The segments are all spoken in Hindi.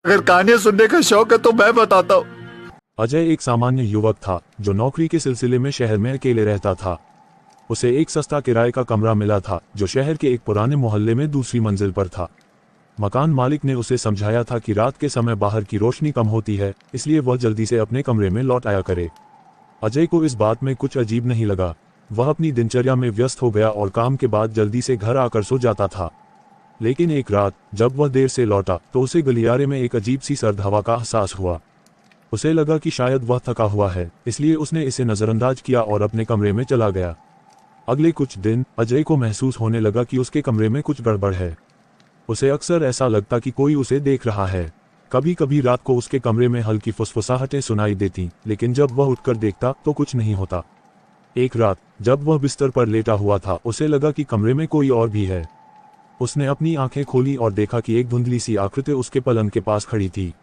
अगर कहानियां सुनने का शौक है तो मैं बताता हूँ। अजय एक सामान्य युवक था जो नौकरी के सिलसिले में शहर में अकेले रहता था। उसे एक सस्ता किराए का कमरा मिला था जो शहर के एक पुराने मोहल्ले में दूसरी मंजिल पर था। मकान मालिक ने उसे समझाया था कि रात के समय बाहर की रोशनी कम होती है, इसलिए वह जल्दी से अपने कमरे में लौट आया करे। अजय को इस बात में कुछ अजीब नहीं लगा। वह अपनी दिनचर्या में व्यस्त हो गया और काम के बाद जल्दी से घर आकर सो जाता था। लेकिन एक रात जब वह देर से लौटा तो उसे गलियारे में एक अजीब सी सर्द हवा का एहसास हुआ। उसे लगा कि शायद वह थका हुआ है, इसलिए उसने इसे नजरअंदाज किया और अपने कमरे में चला गया। अगले कुछ दिन अजय को महसूस होने लगा कि उसके कमरे में कुछ गड़बड़ है। उसे अक्सर ऐसा लगता कि कोई उसे देख रहा है। कभी कभी रात को उसके कमरे में हल्की फुसफुसाहटें सुनाई देती, लेकिन जब वह उठकर देखता तो कुछ नहीं होता। एक रात जब वह बिस्तर पर लेटा हुआ था, उसे लगा कि कमरे में कोई और भी है। उसने अपनी आंखें खोली और देखा कि एक धुंधली सी आकृति उसके पलंग के पास खड़ी थी।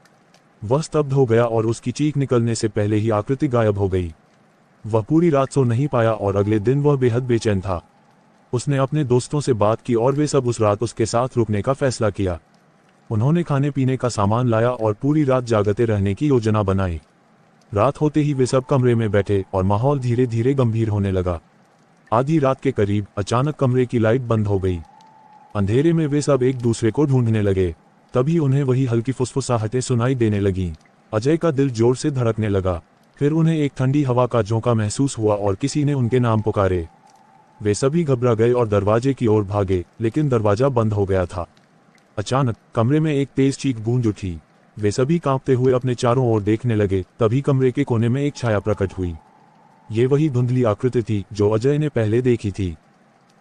वह स्तब्ध हो गया और उसकी चीख निकलने से पहले ही आकृति गायब हो गई। वह पूरी रात सो नहीं पाया और अगले दिन वह बेहद बेचैन था। उसने अपने दोस्तों से बात की और वे सब उस रात उसके साथ रुकने का फैसला किया। उन्होंने खाने पीने का सामान लाया और पूरी रात जागते रहने की योजना बनाई। रात होते ही वे सब कमरे में बैठे और माहौल धीरे धीरे गंभीर होने लगा। आधी रात के करीब अचानक कमरे की लाइट बंद हो गई। अंधेरे में वे सब एक दूसरे को ढूंढने लगे। तभी उन्हें वही हल्की फुसफुसाहटें सुनाई देने लगीं। अजय का दिल जोर से धड़कने लगा। फिर उन्हें एक ठंडी हवा का झोंका महसूस हुआ और किसी ने उनके नाम पुकारे। वे सभी घबरा गए और दरवाजे की ओर भागे, लेकिन दरवाजा बंद हो गया था। अचानक कमरे में एक तेज चीख गूंज उठी। वे सभी कांपते हुए अपने चारों ओर देखने लगे। तभी कमरे के कोने में एक छाया प्रकट हुई। ये वही धुंधली आकृति थी जो अजय ने पहले देखी थी।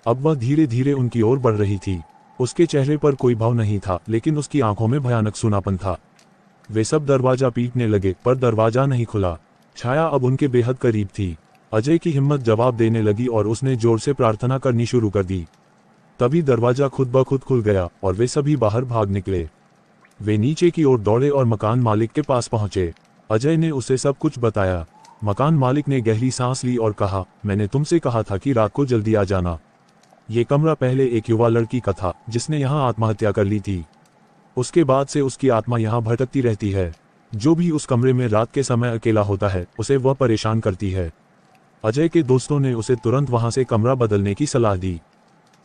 अब वह धीरे धीरे उनकी ओर बढ़ रही थी। उसके चेहरे पर कोई भाव नहीं था, लेकिन उसकी आंखों में भयानक सूनापन था। वे सब दरवाजा पीटने लगे, पर दरवाजा नहीं खुला। छाया अब उनके बेहद करीब थी। अजय की हिम्मत जवाब देने लगी और उसने जोर से प्रार्थना करनी शुरू कर दी। तभी दरवाजा खुद ब खुद खुल गया और वे सभी बाहर भाग निकले। वे नीचे की ओर दौड़े और मकान मालिक के पास पहुंचे। अजय ने उसे सब कुछ बताया। मकान मालिक ने गहरी सांस ली और कहा, मैंने तुमसे कहा था कि रात को जल्दी आ जाना। ये कमरा पहले एक युवा लड़की का था जिसने यहाँ आत्महत्या कर ली थी। उसके बाद से उसकी आत्मा यहाँ भटकती रहती है। जो भी उस कमरे में रात के समय अकेला होता है, उसे वह परेशान करती है। अजय के दोस्तों ने उसे तुरंत वहां से कमरा बदलने की सलाह दी।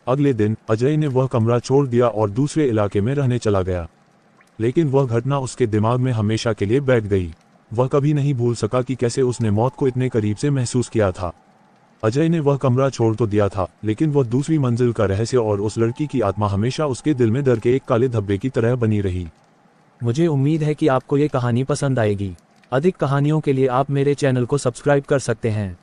अगले दिन अजय ने वह कमरा छोड़ दिया और दूसरे इलाके में रहने चला गया। लेकिन वह घटना उसके दिमाग में हमेशा के लिए बैठ गई। वह कभी नहीं भूल सका कि कैसे उसने मौत को इतने करीब से महसूस किया था। अजय ने वह कमरा छोड़ तो दिया था, लेकिन वह दूसरी मंजिल का रहस्य और उस लड़की की आत्मा हमेशा उसके दिल में डर के एक काले धब्बे की तरह बनी रही। मुझे उम्मीद है कि आपको ये कहानी पसंद आएगी। अधिक कहानियों के लिए आप मेरे चैनल को सब्सक्राइब कर सकते हैं।